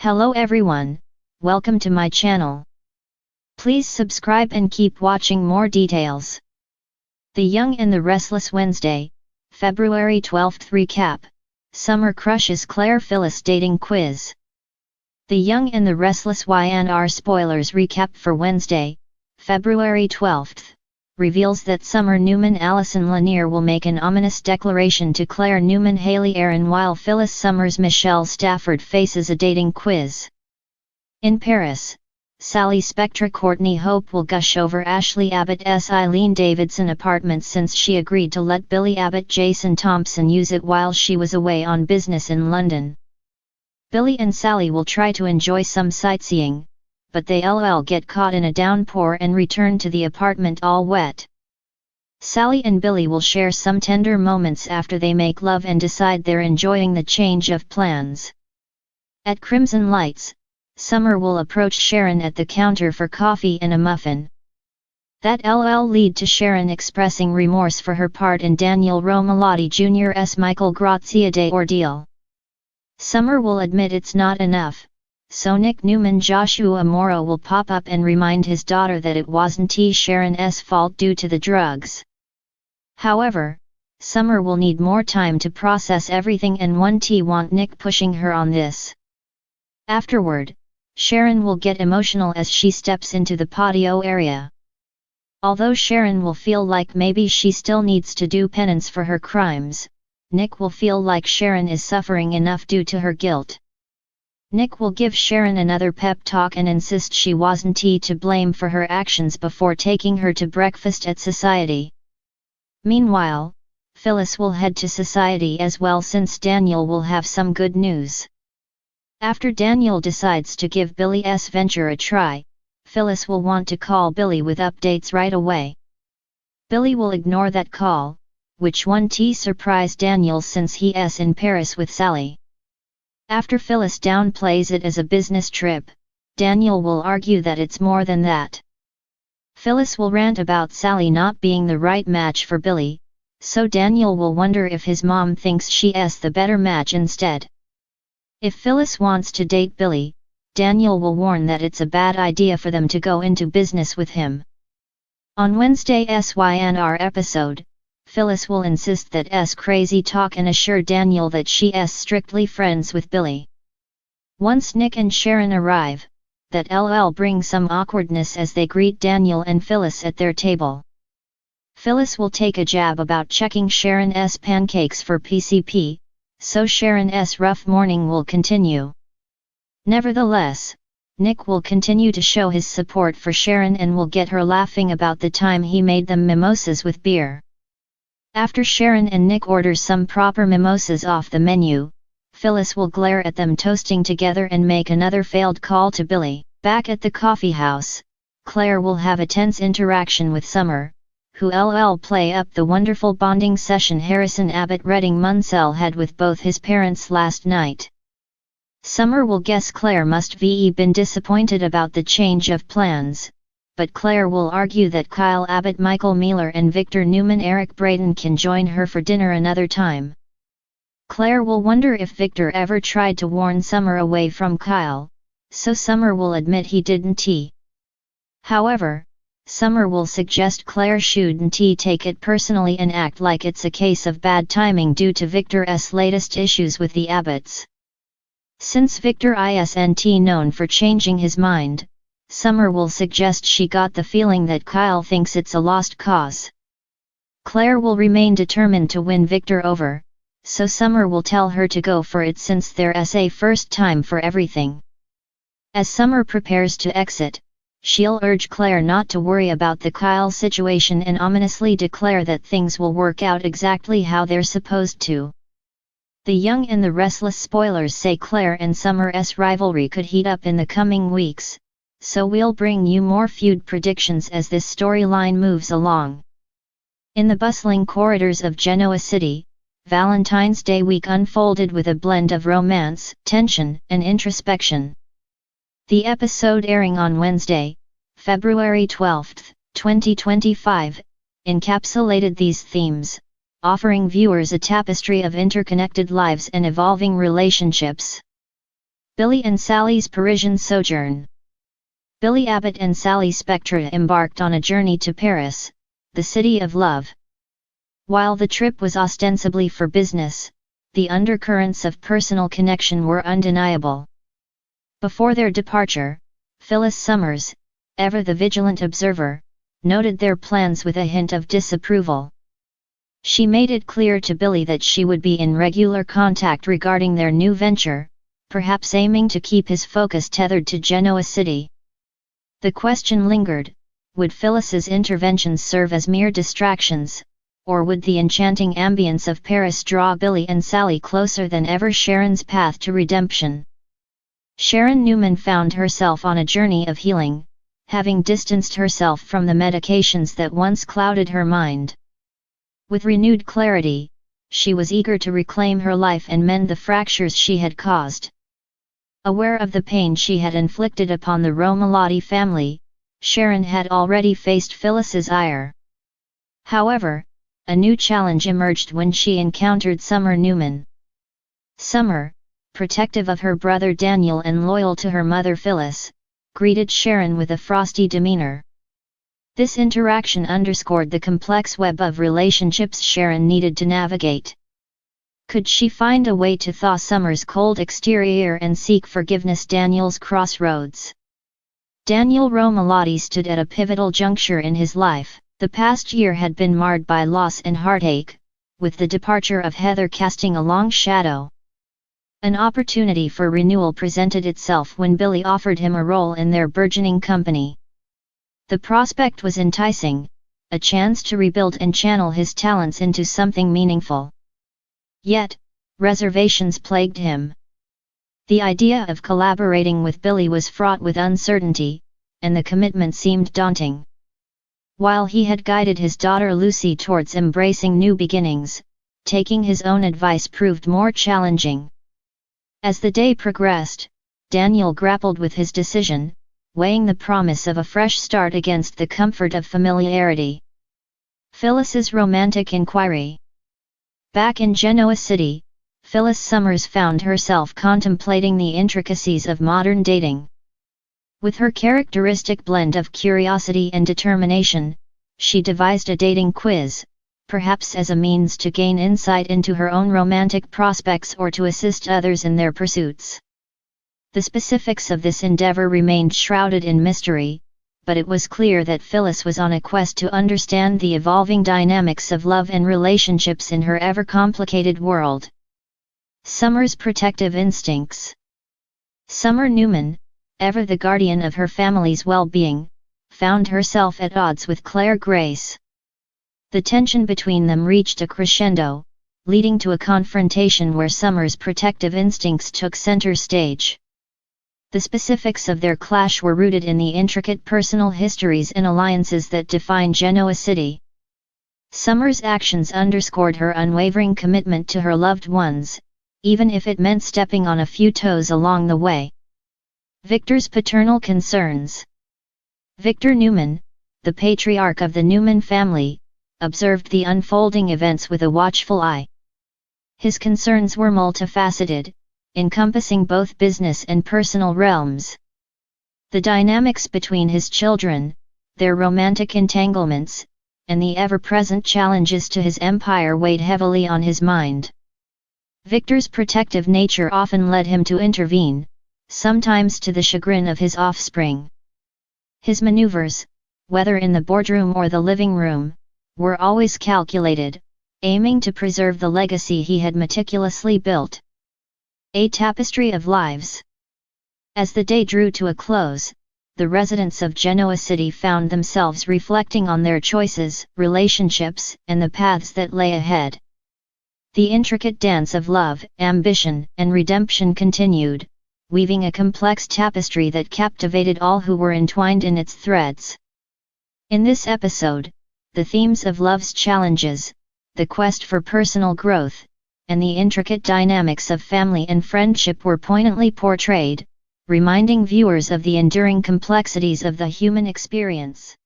Hello everyone, welcome to my channel. Please subscribe and keep watching more details. The Young and the Restless Wednesday, February 12th recap. Summer crushes Claire Phyllis dating quiz. The Young and the Restless Y&R spoilers recap for Wednesday, February 12th, reveals that Summer Newman Allison Lanier will make an ominous declaration to Claire Newman Haley Aaron while Phyllis Summers Michelle Stafford faces a dating quiz. In Paris, Sally Spectra Courtney Hope will gush over Ashley Abbott's Eileen Davidson apartment since she agreed to let Billy Abbott Jason Thompson use it while she was away on business in London. Billy and Sally will try to enjoy some sightseeing, but they get caught in a downpour and return to the apartment all wet. Sally and Billy will share some tender moments after they make love and decide they're enjoying the change of plans. At Crimson Lights, Summer will approach Sharon at the counter for coffee and a muffin. That lead to Sharon expressing remorse for her part in Daniel Romalotti Jr.'s Michael Grazia Day ordeal. Summer will admit it's not enough, so Nick Newman Joshua Morrow will pop up and remind his daughter that it wasn't Sharon's fault due to the drugs. However, Summer will need more time to process everything and won't want Nick pushing her on this. Afterward, Sharon will get emotional as she steps into the patio area. Although Sharon will feel like maybe she still needs to do penance for her crimes, Nick will feel like Sharon is suffering enough due to her guilt. Nick will give Sharon another pep talk and insist she wasn't to blame for her actions before taking her to breakfast at Society. Meanwhile, Phyllis will head to Society as well since Daniel will have some good news. After Daniel decides to give Billy's venture a try, Phyllis will want to call Billy with updates right away. Billy will ignore that call, which won't surprise Daniel since he's in Paris with Sally. After Phyllis downplays it as a business trip, Daniel will argue that it's more than that. Phyllis will rant about Sally not being the right match for Billy, so Daniel will wonder if his mom thinks she's the better match instead. If Phyllis wants to date Billy, Daniel will warn that it's a bad idea for them to go into business with him. On Wednesday's Y&R episode, Phyllis will insist that's crazy talk and assure Daniel that she's strictly friends with Billy. Once Nick and Sharon arrive, that brings some awkwardness as they greet Daniel and Phyllis at their table. Phyllis will take a jab about checking Sharon's pancakes for PCP, so Sharon's rough morning will continue. Nevertheless, Nick will continue to show his support for Sharon and will get her laughing about the time he made them mimosas with beer. After Sharon and Nick order some proper mimosas off the menu, Phyllis will glare at them toasting together and make another failed call to Billy. Back at the coffee house, Claire will have a tense interaction with Summer, who play up the wonderful bonding session Harrison Abbott Redding Munsell had with both his parents last night. Summer will guess Claire must have been disappointed about the change of plans, but Claire will argue that Kyle Abbott Michael Mealer and Victor Newman Eric Braden can join her for dinner another time. Claire will wonder if Victor ever tried to warn Summer away from Kyle, so Summer will admit he didn't. However, Summer will suggest Claire shouldn't take it personally and act like it's a case of bad timing due to Victor's latest issues with the Abbotts. Since Victor isn't known for changing his mind, Summer will suggest she got the feeling that Kyle thinks it's a lost cause. Claire will remain determined to win Victor over, so Summer will tell her to go for it since there's a first time for everything. As Summer prepares to exit, she'll urge Claire not to worry about the Kyle situation and ominously declare that things will work out exactly how they're supposed to. The Young and the Restless spoilers say Claire and Summer's rivalry could heat up in the coming weeks, so we'll bring you more feud predictions as this storyline moves along. In the bustling corridors of Genoa City, Valentine's Day week unfolded with a blend of romance, tension, and introspection. The episode airing on Wednesday, February 12, 2025, encapsulated these themes, offering viewers a tapestry of interconnected lives and evolving relationships. Billy and Sally's Parisian sojourn. Billy Abbott and Sally Spectra embarked on a journey to Paris, the city of love. While the trip was ostensibly for business, the undercurrents of personal connection were undeniable. Before their departure, Phyllis Summers, ever the vigilant observer, noted their plans with a hint of disapproval. She made it clear to Billy that she would be in regular contact regarding their new venture, perhaps aiming to keep his focus tethered to Genoa City. The question lingered, would Phyllis's interventions serve as mere distractions, or would the enchanting ambience of Paris draw Billy and Sally closer than ever Sharon's path to redemption? Sharon Newman found herself on a journey of healing, having distanced herself from the medications that once clouded her mind. With renewed clarity, she was eager to reclaim her life and mend the fractures she had caused. Aware of the pain she had inflicted upon the Romalotti family, Sharon had already faced Phyllis's ire. However, a new challenge emerged when she encountered Summer Newman. Summer, protective of her brother Daniel and loyal to her mother Phyllis, greeted Sharon with a frosty demeanor. This interaction underscored the complex web of relationships Sharon needed to navigate. Could she find a way to thaw Summer's cold exterior and seek forgiveness? Daniel's crossroads. Daniel Romalotti stood at a pivotal juncture in his life. The past year had been marred by loss and heartache, with the departure of Heather casting a long shadow. An opportunity for renewal presented itself when Billy offered him a role in their burgeoning company. The prospect was enticing, a chance to rebuild and channel his talents into something meaningful. Yet, reservations plagued him. The idea of collaborating with Billy was fraught with uncertainty, and the commitment seemed daunting. While he had guided his daughter Lucy towards embracing new beginnings, taking his own advice proved more challenging. As the day progressed, Daniel grappled with his decision, weighing the promise of a fresh start against the comfort of familiarity. Phyllis's romantic inquiry. Back in Genoa City, Phyllis Summers found herself contemplating the intricacies of modern dating. With her characteristic blend of curiosity and determination, she devised a dating quiz, perhaps as a means to gain insight into her own romantic prospects or to assist others in their pursuits. The specifics of this endeavor remained shrouded in mystery, but it was clear that Phyllis was on a quest to understand the evolving dynamics of love and relationships in her ever-complicated world. Summer's protective instincts. Summer Newman, ever the guardian of her family's well-being, found herself at odds with Claire Grace. The tension between them reached a crescendo, leading to a confrontation where Summer's protective instincts took center stage. The specifics of their clash were rooted in the intricate personal histories and alliances that define Genoa City. Summer's actions underscored her unwavering commitment to her loved ones, even if it meant stepping on a few toes along the way. Victor's paternal concerns. Victor Newman, the patriarch of the Newman family, observed the unfolding events with a watchful eye. His concerns were multifaceted, encompassing both business and personal realms. The dynamics between his children, their romantic entanglements, and the ever-present challenges to his empire weighed heavily on his mind. Victor's protective nature often led him to intervene, sometimes to the chagrin of his offspring. His maneuvers, whether in the boardroom or the living room, were always calculated, aiming to preserve the legacy he had meticulously built. A tapestry of lives. As the day drew to a close, the residents of Genoa City found themselves reflecting on their choices, relationships, and the paths that lay ahead. The intricate dance of love, ambition, and redemption continued, weaving a complex tapestry that captivated all who were entwined in its threads. In this episode, the themes of love's challenges, the quest for personal growth, and the intricate dynamics of family and friendship were poignantly portrayed, reminding viewers of the enduring complexities of the human experience.